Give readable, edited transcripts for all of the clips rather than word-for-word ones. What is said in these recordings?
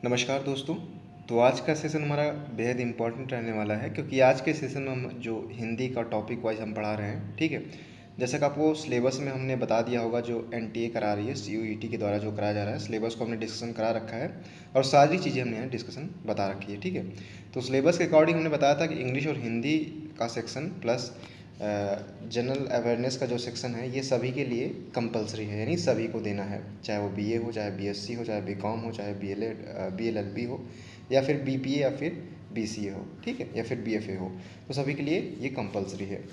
नमस्कार दोस्तों। तो आज का सेशन हमारा बेहद इम्पोर्टेंट रहने वाला है, क्योंकि आज के सेशन में हम जो हिंदी का टॉपिक वाइज हम पढ़ा रहे हैं, ठीक है। जैसा कि आपको सिलेबस में हमने बता दिया होगा, जो एनटीए करा रही है सीयूईटी के द्वारा जो कराया जा रहा है, सिलेबस को हमने डिस्कशन करा रखा है और सारी चीज़ें हमने यहाँ डिस्कशन बता रखी है, ठीक है। तो सिलेबस के अकॉर्डिंग हमने बताया था कि इंग्लिश और हिंदी का सेक्शन प्लस जनरल अवेयरनेस का जो सेक्शन है, ये सभी के लिए कंपलसरी है, यानी सभी को देना है, चाहे वो बीए हो, चाहे बीएससी हो, चाहे बीकॉम हो, चाहे बीएलएलबी हो, या फिर बीपीए, या फिर बीसीए हो, ठीक है, या फिर बीएफए हो। तो सभी के लिए ये कंपलसरी है।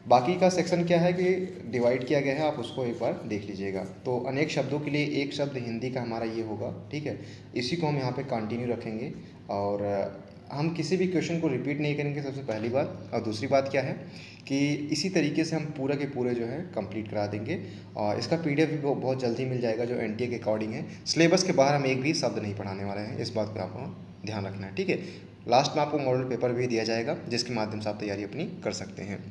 बाकी का सेक्शन क्या है कि डिवाइड किया गया है, आप उसको एक बार देख लीजिएगा। तो अनेक शब्दों के लिए एक शब्द हिंदी का हमारा ये होगा, ठीक है। इसी को हम यहाँ पे कंटिन्यू रखेंगे और हम किसी भी क्वेश्चन को रिपीट नहीं करेंगे, सबसे पहली बात। और दूसरी बात क्या है कि इसी तरीके से हम पूरा के पूरे जो है कंप्लीट करा देंगे और इसका पीडीएफ भी बहुत जल्दी मिल जाएगा, जो एनटीए के अकॉर्डिंग है। सिलेबस के बाहर हम एक भी शब्द नहीं पढ़ाने वाले हैं, इस बात पर आपको ध्यान रखना है, ठीक है। लास्ट में आपको मॉडल पेपर भी दिया जाएगा, जिसके माध्यम से आप तैयारी अपनी कर सकते हैं।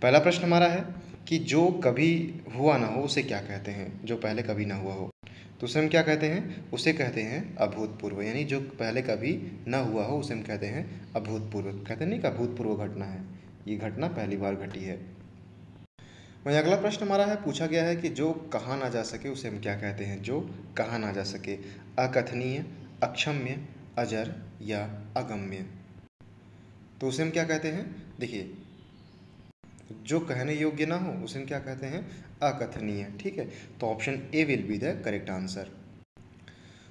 पहला प्रश्न हमारा है कि जो कभी हुआ ना हो उसे क्या कहते हैं, जो पहले कभी ना हुआ हो। तो उसे हम क्या कहते हैं? उसे कहते हैं अभूतपूर्व, यानी जो पहले कभी ना हुआ हो उसे हम कहते हैं अभूतपूर्व। कहते नहीं कि अभूतपूर्व घटना है, ये घटना पहली बार घटी है। वहीं अगला प्रश्न हमारा है, पूछा गया है कि जो कहा ना जा सके उसे हम क्या कहते हैं, जो कहा ना जा सके। अकथनीय, अक्षम्य, अजर या अगम्य। तो उसे हम क्या कहते हैं? देखिए, जो कहने योग्य ना हो उसे हम क्या कहते हैं? अकथनीय, ठीक है। तो option A will be the correct answer.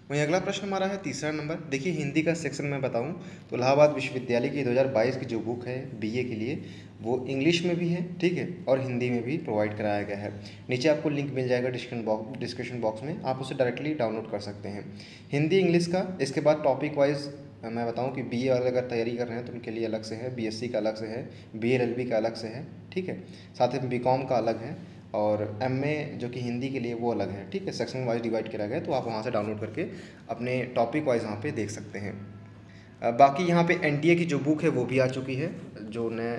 वहीं अगला प्रश्न हमारा है तीसरा नंबर। देखिए, हिंदी का सेक्शन में बताऊं तो इलाहाबाद विश्वविद्यालय की 2022 की जो बुक है बीए के लिए, वो इंग्लिश में भी है, ठीक है, और हिंदी में भी प्रोवाइड कराया गया है। नीचे आपको लिंक मिल जाएगा डिस्क्रिप्शन बॉक्स में, आप उसे डायरेक्टली डाउनलोड कर सकते हैं, हिंदी इंग्लिश का। इसके बाद टॉपिक वाइज मैं बताऊं कि बीए वाले अगर तैयारी कर रहे हैं तो उनके लिए अलग से है, बीएससी का अलग से है, बीएलएलबी का अलग से है, ठीक है। साथ ही बीकॉम का अलग है और एमए जो कि हिंदी के लिए वो अलग है, ठीक है। सेक्शन वाइज डिवाइड किया गया है, तो आप वहाँ से डाउनलोड करके अपने टॉपिक वाइज वहाँ पे देख सकते हैं। बाकी यहाँ पे एनटीए की जो बुक है वो भी आ चुकी है, जो नए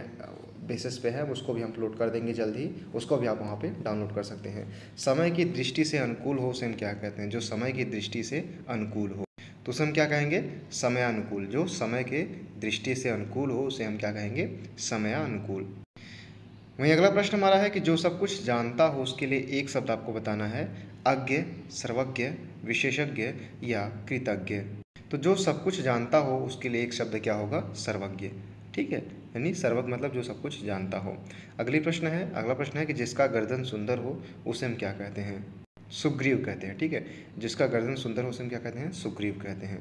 बेसिस पे है, उसको भी हम अपलोड कर देंगे जल्द ही, उसको भी आप वहाँ पे डाउनलोड कर सकते हैं। समय की दृष्टि से अनुकूल हो उसे हम क्या कहते हैं? जो समय की दृष्टि से अनुकूल हो तो उसे हम क्या कहेंगे? समयानुकूल। जो समय के दृष्टि से अनुकूल हो उसे हम क्या कहेंगे? समयानुकूल। वहीं अगला प्रश्न हमारा है कि जो सब कुछ जानता हो उसके लिए एक शब्द आपको बताना है। अज्ञ, सर्वज्ञ, विशेषज्ञ या कृतज्ञ। तो जो सब कुछ जानता हो उसके लिए एक शब्द क्या होगा? सर्वज्ञ, ठीक है। यानी सर्वज्ञ मतलब जो सब कुछ जानता हो। अगला प्रश्न है कि जिसका गर्दन सुंदर हो उसे हम क्या कहते हैं? सुग्रीव कहते हैं, ठीक है। जिसका गर्दन सुंदर हो उसे हम क्या कहते हैं? सुग्रीव कहते हैं।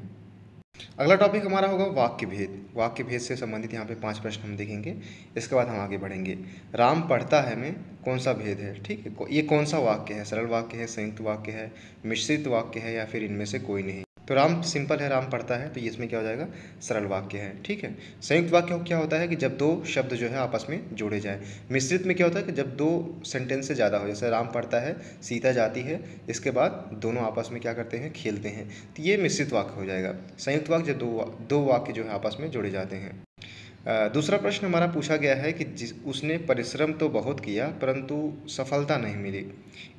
अगला टॉपिक हमारा होगा वाक्य भेद। वाक्य भेद से संबंधित यहाँ पे 5 प्रश्न हम देखेंगे, इसके बाद हम आगे बढ़ेंगे। राम पढ़ता है में कौन सा भेद है, ठीक है। ये कौन सा वाक्य है? सरल वाक्य है, संयुक्त वाक्य है, मिश्रित वाक्य है, या फिर इनमें से कोई नहीं। तो राम सिंपल है, राम पढ़ता है, तो ये इसमें क्या हो जाएगा? सरल वाक्य है, ठीक है। संयुक्त वाक्य क्या होता है कि जब दो शब्द जो है आपस में जोड़े जाए। मिश्रित में क्या होता है कि जब दो सेंटेंस से ज़्यादा हो, जैसे राम पढ़ता है, सीता जाती है, इसके बाद दोनों आपस में क्या करते हैं? खेलते हैं, तो ये मिश्रित वाक्य हो जाएगा। संयुक्त वाक्य जब दो वाक्य जो है आपस में जोड़े जाते हैं। दूसरा प्रश्न हमारा पूछा गया है कि उसने परिश्रम तो बहुत किया परंतु सफलता नहीं मिली।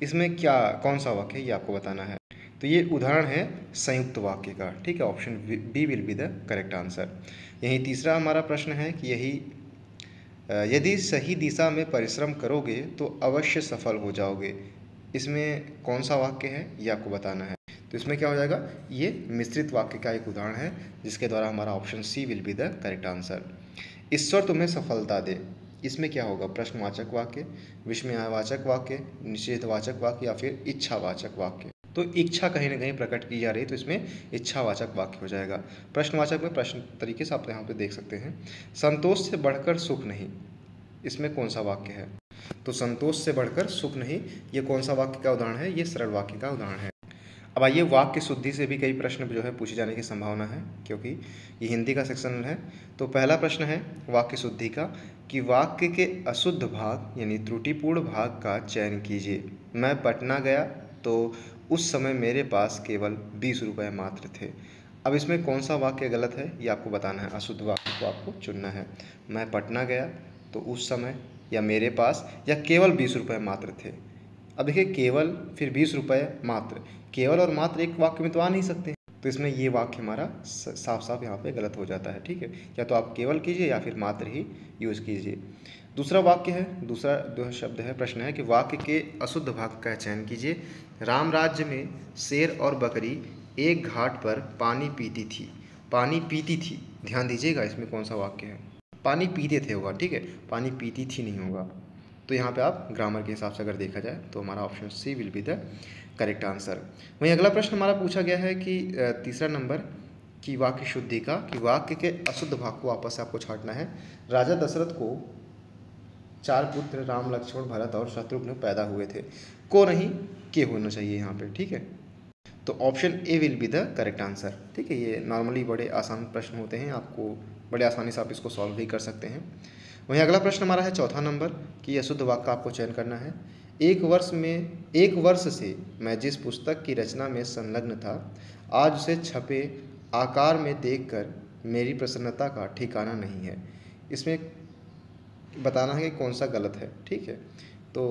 इसमें क्या कौन सा वाक्य है ये आपको बताना है। तो ये उदाहरण है संयुक्त वाक्य का, ठीक है। Option B will be the correct answer. यही तीसरा हमारा प्रश्न है कि यदि सही दिशा में परिश्रम करोगे तो अवश्य सफल हो जाओगे। इसमें कौन सा वाक्य है ये आपको बताना है। तो इसमें क्या हो जाएगा? ये मिश्रित वाक्य का एक उदाहरण है, जिसके द्वारा हमारा option C will be the correct answer. ईश्वर तुम्हें सफलता दे, इसमें क्या होगा? प्रश्नवाचक वाक्य, विस्मयवाचक वाक्य, निषेधवाचक वाक्य, या फिर इच्छावाचक वाक्य। तो इच्छा कहीं ना कहीं प्रकट की जा रही है, तो इसमें इच्छावाचक वाक्य हो जाएगा। प्रश्नवाचक में प्रश्न तरीके से आप यहाँ पे देख सकते हैं। संतोष से बढ़कर सुख नहीं, इसमें कौन सा वाक्य है? तो संतोष से बढ़कर सुख नहीं, ये कौन सा वाक्य का उदाहरण है? ये सरल वाक्य का उदाहरण है। अब आइए, वाक्य शुद्धि से भी कई प्रश्न जो है पूछे जाने की संभावना है, क्योंकि ये हिंदी का सेक्शन है। तो पहला प्रश्न है वाक्य शुद्धि का कि वाक्य के अशुद्ध भाग यानी त्रुटिपूर्ण भाग का चयन कीजिए। मैं पटना गया तो उस समय मेरे पास केवल 20 रुपये मात्र थे। अब इसमें कौन सा वाक्य गलत है ये आपको बताना है, अशुद्ध वाक्य को आपको चुनना है। मैं पटना गया तो उस समय, या मेरे पास, या केवल 20 रुपये मात्र थे। अब देखिए, केवल फिर 20 रुपये मात्र, केवल और मात्र एक वाक्य में तो आ नहीं सकते, तो तो इसमें ये वाक्य हमारा साफ साफ यहाँ पे गलत हो जाता है, ठीक है। या तो आप केवल कीजिए या फिर मात्र ही यूज कीजिए। दूसरा वाक्य है, दूसरा जो शब्द है, प्रश्न है कि वाक्य के अशुद्ध भाग का चयन कीजिए। राम राज्य में शेर और बकरी एक घाट पर पानी पीती थी। पानी पीती थी, ध्यान दीजिएगा इसमें कौन सा वाक्य है, पानी पीते थे होगा, ठीक है, पानी पीती थी नहीं होगा। तो यहाँ पे आप ग्रामर के हिसाब से अगर देखा जाए तो हमारा option C will be the correct answer. वहीं अगला प्रश्न हमारा पूछा गया है कि तीसरा नंबर की वाक्य शुद्धि का, कि वाक्य के अशुद्ध भाग को वापस से आपको छांटना है। राजा दशरथ को 4 पुत्र राम लक्ष्मण भरत और शत्रुघ्न पैदा हुए थे, को नहीं के होना चाहिए यहाँ पे, ठीक है। तो option A will be the correct answer, ठीक है। ये नॉर्मली बड़े आसान प्रश्न होते हैं, आपको बड़े आसानी से आप इसको सॉल्व भी कर सकते हैं। वहीं अगला प्रश्न हमारा है चौथा नंबर कि अशुद्ध वाक्य का आपको चयन करना है। एक वर्ष से मैं जिस पुस्तक की रचना में संलग्न था, आज उसे छपे आकार में देखकर मेरी प्रसन्नता का ठिकाना नहीं है। इसमें बताना है कि कौन सा गलत है, ठीक है। तो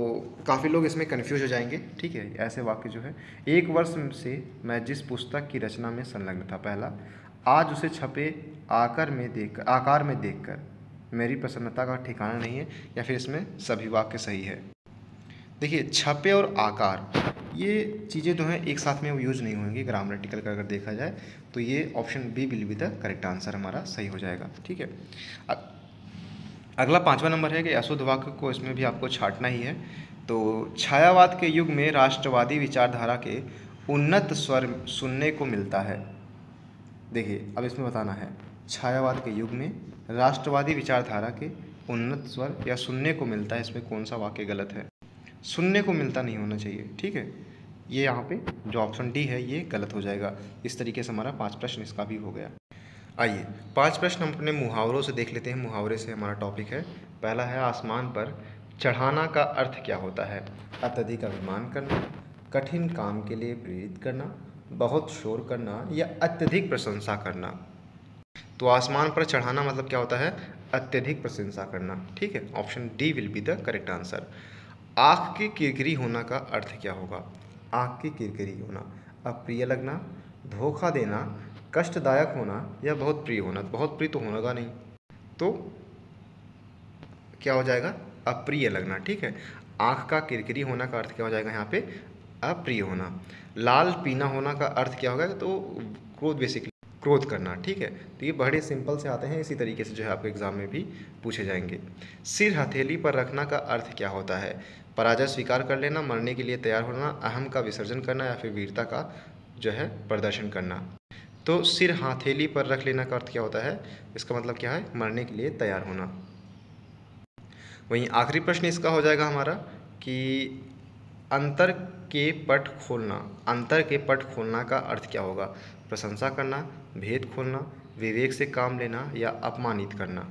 काफ़ी लोग इसमें कन्फ्यूज हो जाएंगे, ठीक है। ऐसे वाक्य जो है, एक वर्ष से मैं जिस पुस्तक की रचना में संलग्न था, पहला, आज उसे छपे आकार में देखकर मेरी प्रसन्नता का ठिकाना नहीं है, या फिर इसमें सभी वाक्य सही है। देखिए, छपे और आकार ये चीज़ें जो हैं एक साथ में यूज नहीं होंगी ग्रामेटिकल का अगर देखा जाए, तो ये option B will be the correct answer हमारा सही हो जाएगा, ठीक है। अगला 5वां नंबर है कि अशुद्ध वाक्य को इसमें भी आपको छांटना ही है। तो छायावाद के युग में राष्ट्रवादी विचारधारा के उन्नत स्वर सुनने को मिलता है। देखिए, अब इसमें बताना है, छायावाद के युग में राष्ट्रवादी विचारधारा के उन्नत स्वर या सुनने को मिलता है, इसमें कौन सा वाक्य गलत है। सुनने को मिलता नहीं होना चाहिए, ठीक है। ये यहाँ पे जो ऑप्शन डी है ये गलत हो जाएगा। इस तरीके से हमारा 5 प्रश्न इसका भी हो गया। आइए 5 प्रश्न हम अपने मुहावरों से देख लेते हैं। मुहावरे से हमारा टॉपिक है, पहला है आसमान पर चढ़ाना का अर्थ क्या होता है। अत्यधिक अभिमान करना, कठिन काम के लिए प्रेरित करना, बहुत शोर करना या अत्यधिक प्रशंसा करना। तो आसमान पर चढ़ाना मतलब क्या होता है, अत्यधिक प्रशंसा करना, ठीक है। Option D will be the correct answer. आँख की किरकिरी होना का अर्थ क्या होगा। आँख की किरकिरी होना, अप्रिय लगना, धोखा देना, कष्टदायक होना या बहुत प्रिय होना। बहुत प्रिय तो होगा नहीं, तो क्या हो जाएगा, अप्रिय लगना, ठीक है। आँख का किरकिरी होना का अर्थ क्या हो जाएगा यहाँ पे, अप्रिय होना। लाल पीना होना का अर्थ क्या होगा, तो क्रोध, बेसिकली क्रोध करना, ठीक है। तो ये बड़े सिंपल से आते हैं, इसी तरीके से जो है आपके एग्जाम में भी पूछे जाएंगे। सिर हथेली पर रखना का अर्थ क्या होता है। पराजय स्वीकार कर लेना, मरने के लिए तैयार होना, अहम का विसर्जन करना या फिर वीरता का जो है प्रदर्शन करना। तो सिर हथेली पर रख लेना का अर्थ क्या होता है, इसका मतलब क्या है, मरने के लिए तैयार होना। वहीं आखिरी प्रश्न इसका हो जाएगा हमारा कि अंतर के पट खोलना। अंतर के पट खोलना का अर्थ क्या होगा। प्रशंसा करना, भेद खोलना, विवेक से काम लेना या अपमानित करना।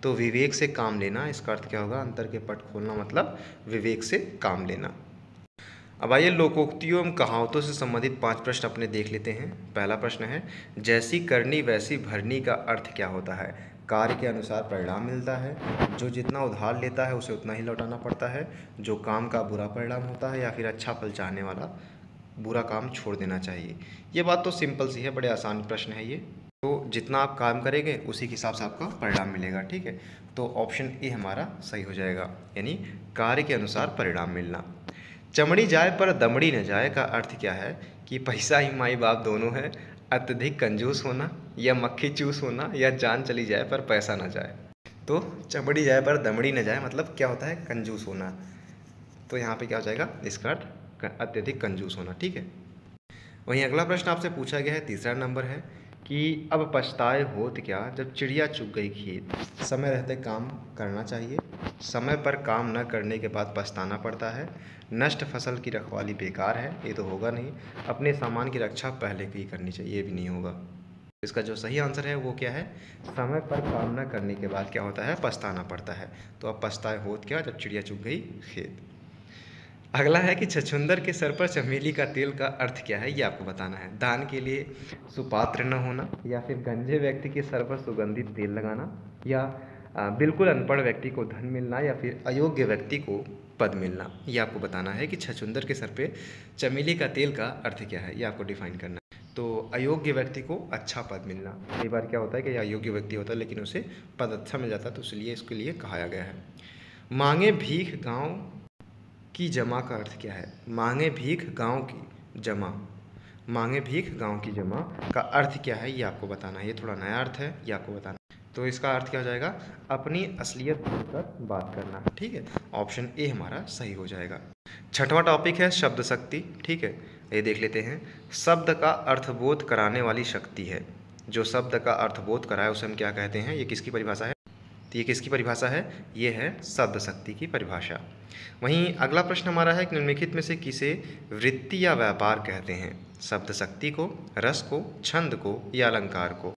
तो विवेक से काम लेना, इसका अर्थ क्या होगा, अंतर के पट खोलना मतलब विवेक से काम लेना। अब आइए लोकोक्तियों एवं कहावतों से संबंधित 5 प्रश्न अपने देख लेते हैं। पहला प्रश्न है, जैसी करनी वैसी भरनी का अर्थ क्या होता है। कार्य के अनुसार परिणाम मिलता है, जो जितना उधार लेता है उसे उतना ही लौटाना पड़ता है, जो काम का बुरा परिणाम होता है, या फिर अच्छा फल चाहने वाला बुरा काम छोड़ देना चाहिए। ये बात तो सिंपल सी है, बड़े आसान प्रश्न है ये। तो जितना आप काम करेंगे उसी के हिसाब से आपका परिणाम मिलेगा, ठीक है। तो ऑप्शन ए हमारा सही हो जाएगा, यानी कार्य के अनुसार परिणाम मिलना। चमड़ी जाए पर दमड़ी न जाए का अर्थ क्या है, कि पैसा ही माई बाप दोनों है, अत्यधिक कंजूस होना या मक्खी चूस होना या जान चली जाए पर पैसा न जाए। तो चमड़ी जाए पर दमड़ी न जाए मतलब क्या होता है, कंजूस होना। तो यहाँ पे क्या हो जाएगा, इसका अर्थ अत्यधिक कंजूस होना, ठीक है। वहीं अगला प्रश्न आपसे पूछा गया है, तीसरा नंबर है कि अब पछताए होत क्या जब चिड़िया चुग गई खेत। समय रहते काम करना चाहिए, समय पर काम न करने के बाद पछताना पड़ता है, नष्ट फसल की रखवाली बेकार है, ये तो होगा नहीं, अपने सामान की रक्षा पहले ही करनी चाहिए, ये भी नहीं होगा। इसका जो सही आंसर है वो क्या है, समय पर काम न करने के बाद क्या होता है, पछताना पड़ता है। तो अब पछताए होत क्या जब चिड़िया चुग गई खेत। अगला है कि छछूंदर के सर पर चमेली का तेल का अर्थ क्या है, ये आपको बताना है। दान के लिए सुपात्र न होना, या फिर गंजे व्यक्ति के सर पर सुगंधित तेल लगाना, या बिल्कुल अनपढ़ व्यक्ति को धन मिलना, या फिर अयोग्य व्यक्ति को पद मिलना। ये आपको बताना है कि छछूंदर के सर पे चमेली का तेल का अर्थ क्या है, ये आपको डिफाइन करना है। तो अयोग्य व्यक्ति को अच्छा पद मिलना, कई बार क्या होता है कि अयोग्य व्यक्ति होता है लेकिन उसे पद अच्छा मिल जाता है, तो इसलिए इसके लिए कहा गया है। मांगे भीख गांव की जमा का अर्थ क्या है? मांगे भीख गांव की जमा, मांगे भीख गांव की जमा का अर्थ क्या है ये आपको बताना है। ये थोड़ा नया अर्थ है, ये आपको बताना है। तो इसका अर्थ क्या हो जाएगा? अपनी असलियत भूलकर बात करना। ठीक है, ऑप्शन ए हमारा सही हो जाएगा। छठवां टॉपिक है शब्द शक्ति। ठीक है, ये देख लेते हैं। शब्द का अर्थबोध कराने वाली शक्ति है। जो शब्द का अर्थबोध कराए उसे हम क्या कहते हैं? ये किसकी परिभाषा है? तो ये किसकी परिभाषा है? ये है शब्द शक्ति की परिभाषा। वहीं अगला प्रश्न हमारा है कि निम्नलिखित में से किसे वृत्ति या व्यापार कहते हैं? शब्द शक्ति को, रस को, छंद को या अलंकार को?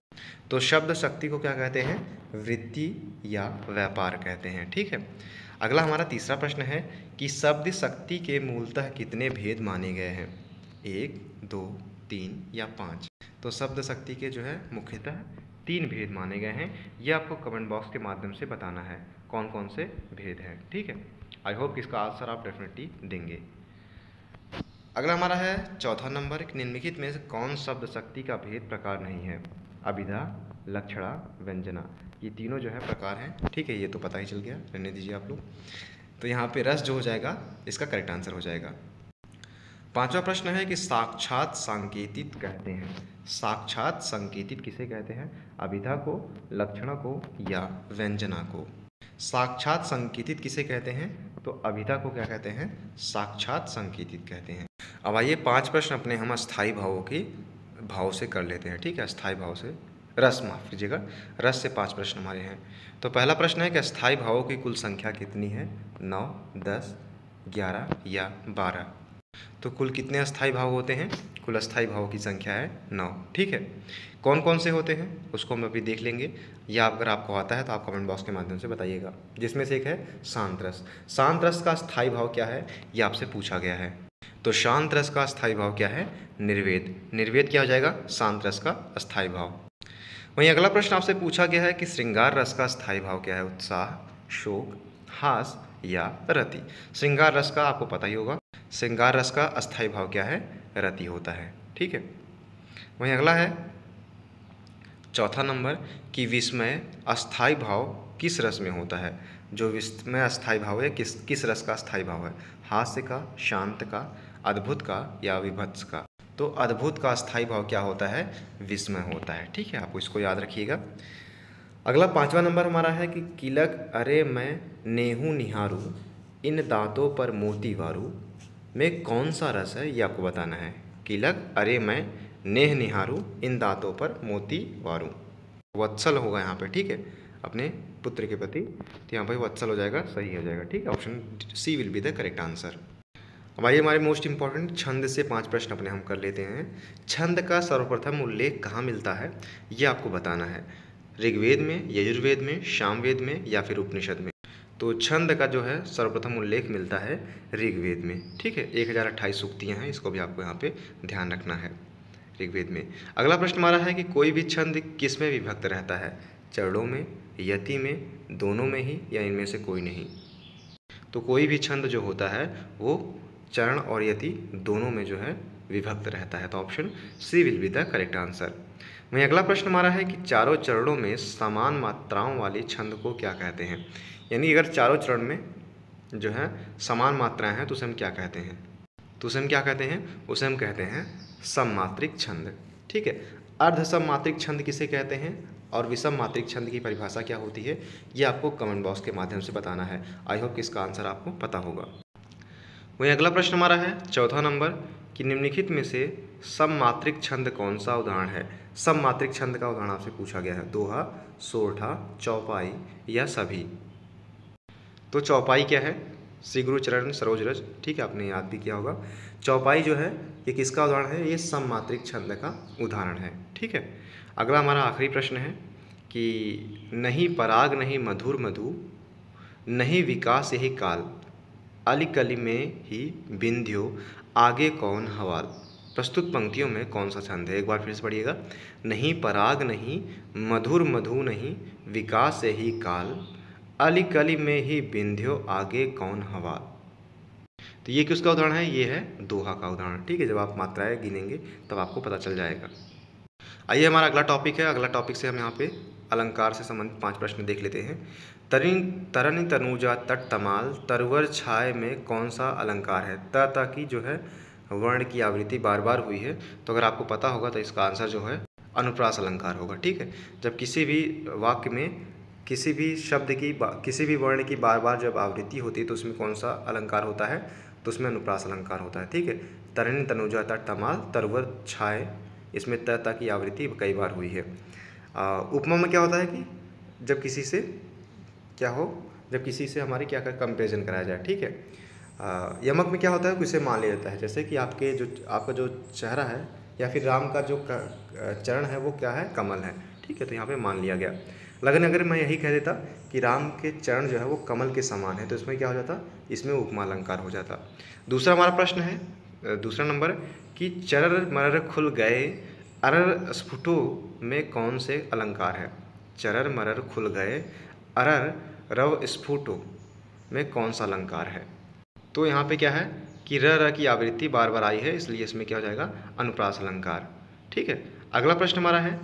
तो शब्द शक्ति को क्या कहते हैं? वृत्ति या व्यापार कहते हैं। ठीक है, अगला हमारा तीसरा प्रश्न है कि शब्द शक्ति के मूलतः कितने भेद माने गए हैं? 1, 2, 3 या 5? तो शब्द शक्ति के जो है मुख्यतः 3 भेद माने गए हैं। ये आपको कमेंट बॉक्स के माध्यम से बताना है कौन कौन से भेद हैं। ठीक है, आई होप इसका आंसर आप डेफिनेटली देंगे। अगला हमारा है चौथा नंबर, निम्नलिखित में से कौन शब्द शक्ति का भेद प्रकार नहीं है? अभिधा, लक्षणा, व्यंजना, ये तीनों जो है प्रकार हैं। ठीक है, ये तो पता ही चल गया, रहने दीजिए आप लोग। तो यहाँ पे रस जो हो जाएगा इसका करेक्ट आंसर हो जाएगा। पांचवा प्रश्न है कि साक्षात संकेतित कहते हैं। साक्षात संकेतित किसे कहते हैं? अभिधा को, लक्षणा को या व्यंजना को? साक्षात संकेतित किसे कहते हैं? तो अभिधा को क्या कहते हैं? साक्षात संकेतित कहते हैं। अब आइए 5 प्रश्न अपने हम अस्थाई भावों के भाव से कर लेते हैं। ठीक है, अस्थाई भाव से, रस माफ कीजिएगा, रस से 5 प्रश्न हमारे हैं। तो पहला प्रश्न है कि अस्थाई भावों की कुल संख्या कितनी है? 9, 10, 11 या 12? तो कुल कितने अस्थाई भाव होते हैं? कुल अस्थाई भावों की संख्या है 9। ठीक है, कौन कौन से होते हैं उसको हम अभी देख लेंगे, या अगर आपको आता है तो आप कमेंट बॉक्स के माध्यम से बताइएगा। जिसमें से एक है शांत रस। शांत रस का अस्थाई भाव क्या है ये आपसे पूछा गया है। तो शांत रस का अस्थाई भाव क्या है? निर्वेद। निर्वेद क्या हो जाएगा? शांत रस का अस्थाई भाव। वहीं अगला प्रश्न आपसे पूछा गया है कि श्रृंगार रस का अस्थाई भाव क्या है? उत्साह, शोक, हास या रति? श्रृंगार रस का आपको पता ही होगा, श्रृंगार रस का अस्थाई भाव क्या है? रति होता है। ठीक है, वहीं अगला है चौथा नंबर कि विस्मय अस्थाई भाव किस रस में होता है? जो विस्मय अस्थाई भाव है किस रस का अस्थाई भाव है? हास्य का, शांत का, अद्भुत का या विभत्स का? तो अद्भुत का अस्थाई भाव क्या होता है? विस्मय होता है। ठीक है, आपको इसको याद रखिएगा। अगला 5वां नंबर हमारा है कि किलक अरे मैं नेहू निहारू इन दांतों पर मोती वारू में कौन सा रस है ये आपको बताना है। किलक अरे मैं नेह निहारू इन दांतों पर मोती वारू, वत्सल होगा यहाँ पे। ठीक है, अपने पुत्र के प्रति, तो यहाँ पर वत्सल हो जाएगा, सही हो जाएगा। ठीक है, option C will be the correct answer. अब आइए हमारे मोस्ट इंपॉर्टेंट छंद से 5 प्रश्न अपने हम कर लेते हैं। छंद का सर्वप्रथम उल्लेख कहाँ मिलता है ये आपको बताना है। ऋग्वेद में, यजुर्वेद में, सामवेद में या फिर उपनिषद में? तो छंद का जो है सर्वप्रथम उल्लेख मिलता है ऋग्वेद में। ठीक है, 1028 सूक्तियाँ हैं, इसको भी आपको यहाँ पे ध्यान रखना है, ऋग्वेद में। अगला प्रश्न हमारा है कि कोई भी छंद किस में विभक्त रहता है? चरणों में, यति में, दोनों में ही या इनमें से कोई नहीं? तो कोई भी छंद जो होता है वो चरण और यति दोनों में जो है विभक्त रहता है। तो option C will be the correct answer. वहीं अगला प्रश्न हमारा है कि चारों चरणों में समान मात्राओं वाले छंद को क्या कहते हैं? यानी अगर चारों चरण में जो है समान मात्राएं हैं तो उसे हम क्या कहते हैं? तो उसे हम क्या कहते हैं? उसे हम कहते हैं सममात्रिक छंद। ठीक है, अर्ध सममात्रिक छंद किसे कहते हैं और विषम मात्रिक छंद की परिभाषा क्या होती है ये आपको कमेंट बॉक्स के माध्यम से बताना है। आई होप कि इसका आंसर आपको पता होगा। वहीं अगला प्रश्न हमारा है चौथा नंबर कि निम्नलिखित में से सममात्रिक छंद कौन सा उदाहरण है? सममात्रिक छंद का उदाहरण आपसे पूछा गया है। दोहा, सोरठा, चौपाई या सभी? तो चौपाई क्या है? श्री गुरु चरण सरोज रज। ठीक है, आपने याद भी किया होगा। चौपाई जो है ये किसका उदाहरण है? ये सममात्रिक छंद का उदाहरण है। ठीक है, अगला हमारा आखिरी प्रश्न है कि नहीं पराग नहीं मधुर मधु नहीं विकास यही काल अलिकली में ही बिंध्यो आगे कौन हवाल? प्रस्तुत पंक्तियों में कौन सा छंद है? एक बार फिर से पढ़िएगा। नहीं पराग नहीं मधुर मधु नहीं विकास यही काल अलिकली में ही बिंध्यो आगे कौन हवाल? तो ये किसका उदाहरण है? ये है दोहा का उदाहरण। ठीक है, जब आप मात्राएं गिनेंगे तब आपको पता चल जाएगा। आइए हमारा अगला टॉपिक है। अगला टॉपिक से हम यहाँ पे अलंकार से संबंधित 5 प्रश्न देख लेते हैं। तरन तनुजा तट तमाल तरवर छाय में कौन सा अलंकार है? त की जो है वर्ण की आवृत्ति बार बार हुई है, तो अगर आपको पता होगा तो इसका आंसर जो है अनुप्रास अलंकार होगा। ठीक है, जब किसी भी वाक्य में किसी भी शब्द की किसी भी वर्ण की बार बार जब आवृत्ति होती है तो उसमें कौन सा अलंकार होता है? तो उसमें अनुप्रास अलंकार होता है। ठीक है, तरन तनुजा तट तमाल तरवर छाय, इसमें त की आवृत्ति कई बार हुई है। उपमा में क्या होता है कि जब किसी से क्या हो, जब किसी से हमारी क्या कर कंपेरिजन कराया जाए। ठीक है, यमक में क्या होता है? किसे मान लिया जाता है, जैसे कि आपका जो चेहरा है या फिर राम का जो चरण है वो क्या है? कमल है। ठीक है, तो यहाँ पे मान लिया गया। लगन अगर मैं यही कह देता कि राम के चरण जो है वो कमल के समान है, तो इसमें क्या हो जाता? इसमें उपमा अलंकार हो जाता। दूसरा हमारा प्रश्न है, दूसरा नंबर कि चरर मरर खुल गए अरर स्फुटो में कौन से अलंकार है? चरर मरर खुल गए अरर रव स्फुटो में कौन सा अलंकार है? तो यहाँ पे क्या है कि र की आवृत्ति बार बार आई है, इसलिए इसमें क्या हो जाएगा? अनुप्रास अलंकार। ठीक है, अगला प्रश्न हमारा है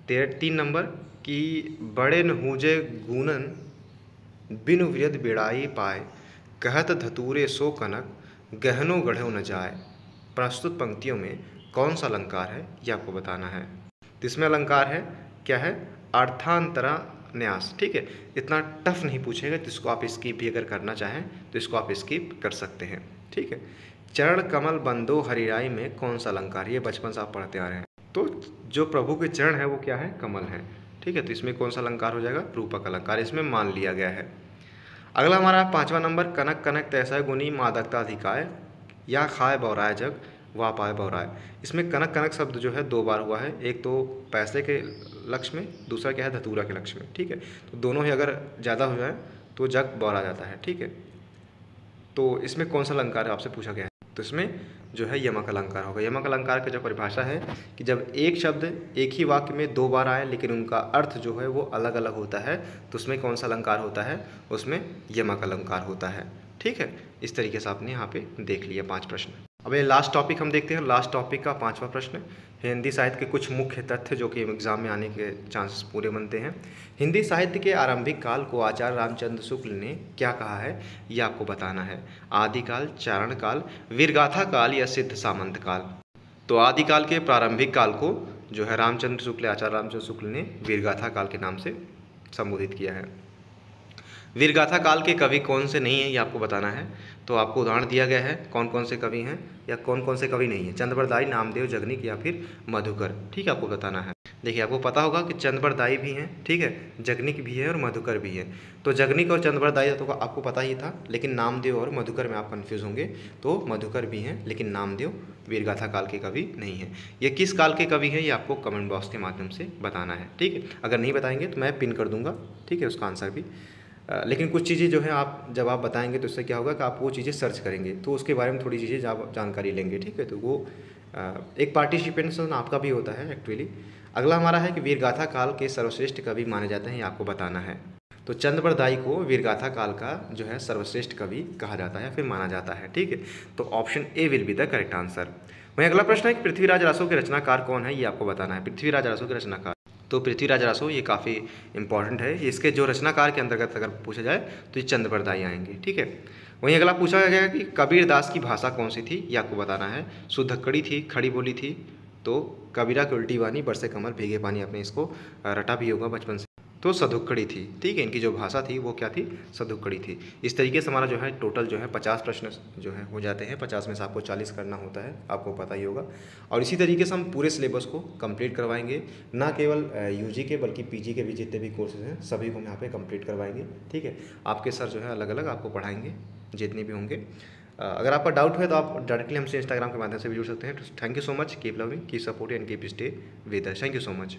3 नंबर कि बड़े नहूजे गुनन बिनु वृद बेड़ाई पाए कहत धतूरे सो कनक गहनो गढ़ो न जाए। प्रस्तुत पंक्तियों में कौन सा अलंकार है? ये आपको बताना है। तो इसमें अलंकार है क्या है? अर्थांतरा न्यास। ठीक है, इतना टफ नहीं पूछेगा, तो इसको आप स्किप भी अगर करना चाहें तो इसको आप स्किप कर सकते हैं। ठीक है, चरण कमल बंदो हरिराई में कौन सा अलंकार? ये बचपन से आप पढ़ते आ रहे हैं। तो जो प्रभु के चरण है वो क्या है? कमल है। ठीक है, तो इसमें कौन सा अलंकार हो जाएगा? रूपक अलंकार, इसमें मान लिया गया है। अगला हमारा 5वां नंबर कनक कनक तैसा गुनी मादकता अधिकाय या खाए बौराय जग वाह पाए बौराय। इसमें कनक कनक शब्द जो है 2 बार हुआ है, एक तो पैसे के लक्ष्य में, दूसरा क्या है? धतूरा के लक्ष्य में। ठीक है, तो दोनों ही अगर ज़्यादा हो जाए तो जग बौरा जाता है। ठीक है, तो इसमें कौन सा अलंकार आपसे पूछा गया है? तो इसमें जो है यमक अलंकार होगा। यमक अलंकार की जो परिभाषा है कि जब एक शब्द एक ही वाक्य में 2 बार आए लेकिन उनका अर्थ जो है वो अलग अलग होता है, तो उसमें कौन सा अलंकार होता है? उसमें यमक अलंकार होता है। ठीक है, इस तरीके से आपने यहाँ पे देख लिया 5 प्रश्न। अब ये लास्ट टॉपिक हम देखते हैं। लास्ट टॉपिक का 5वां प्रश्न, हिंदी साहित्य के कुछ मुख्य तथ्य जो कि एग्जाम में आने के चांसेस पूरे बनते हैं। हिंदी साहित्य के आरंभिक काल को आचार्य रामचंद्र शुक्ल ने क्या कहा है? ये आपको बताना है। आदिकाल, चारण काल, वीरगाथा काल या सिद्ध सामंत काल। तो आदिकाल के प्रारंभिक काल को जो है रामचंद्र शुक्ल, आचार्य रामचंद्र शुक्ल ने वीरगाथा काल के नाम से संबोधित किया है। वीरगाथा काल के कवि कौन से नहीं हैं, ये आपको बताना है। तो आपको उदाहरण दिया गया है कौन कौन से कवि हैं या कौन कौन से कवि नहीं हैं। चंद्रबरदाई, नामदेव, जगनिक या फिर मधुकर। ठीक है, आपको बताना है। देखिए, आपको पता होगा कि चंद्रबरदाई भी हैं, ठीक है, जगनिक भी है और मधुकर भी है। तो जगनिक और चंद्रबरदाई तो आपको पता ही था, लेकिन नामदेव और मधुकर में आप कन्फ्यूज़ होंगे। तो मधुकर भी हैं लेकिन नामदेव वीरगाथा काल के कवि नहीं हैं। ये किस काल के कवि हैं ये आपको कमेंट बॉक्स के माध्यम से बताना है। ठीक है, अगर नहीं बताएंगे तो मैं पिन कर दूंगा। ठीक है, उसका आंसर भी। लेकिन कुछ चीज़ें जो है आप जब आप बताएंगे तो उससे क्या होगा कि आप वो चीज़ें सर्च करेंगे तो उसके बारे में थोड़ी चीज़ें जानकारी लेंगे। ठीक है, तो वो एक पार्टिसिपेंट्स आपका भी होता है एक्चुअली। अगला हमारा है कि वीरगाथा काल के सर्वश्रेष्ठ कवि माने जाते हैं, ये आपको बताना है। तो चंद्रबरदाई को वीरगाथा काल का जो है सर्वश्रेष्ठ कवि कहा जाता है, फिर माना जाता है। ठीक है, तो option A will be the correct answer. वहीं अगला प्रश्न है कि पृथ्वीराज रासो के रचनाकार कौन है, ये आपको बताना है। पृथ्वीराज रासो के रचनाकार, तो पृथ्वीराज रासो ये काफ़ी इंपॉर्टेंट है। इसके जो रचनाकार के अंतर्गत अगर पूछा जाए तो ये चंद्रबरदाई आएंगे। ठीक है, वहीं अगला पूछा गया कि कबीर दास की भाषा कौन सी थी, ये आपको बताना है। शुद्धक्कड़ी थी, खड़ी बोली थी, तो कबीरा की उल्टी वानी बरसे कमल भीगे पानी, आपने इसको रटा भी होगा बचपन से। तो सधुक्कड़ी थी। ठीक है, इनकी जो भाषा थी वो क्या थी? सधुक्कड़ी थी। इस तरीके से हमारा जो है टोटल जो है 50 प्रश्न जो है हो जाते हैं। 50 में से आपको 40 करना होता है, आपको पता ही होगा। और इसी तरीके से हम पूरे सिलेबस को कंप्लीट करवाएंगे, ना केवल यूजी के बल्कि पीजी के भी जितने भी कोर्सेज हैं सभी को हम यहाँ पे कंप्लीट करवाएंगे। ठीक है, आपके सर जो है अलग अलग आपको पढ़ाएंगे जितने भी होंगे। अगर आपका डाउट है तो आप डायरेक्टली हमसे इंस्टाग्राम के माध्यम से भी जुड़ सकते हैं। Thank you so much, keep loving, keep support and keep stay with us. Thank you so much.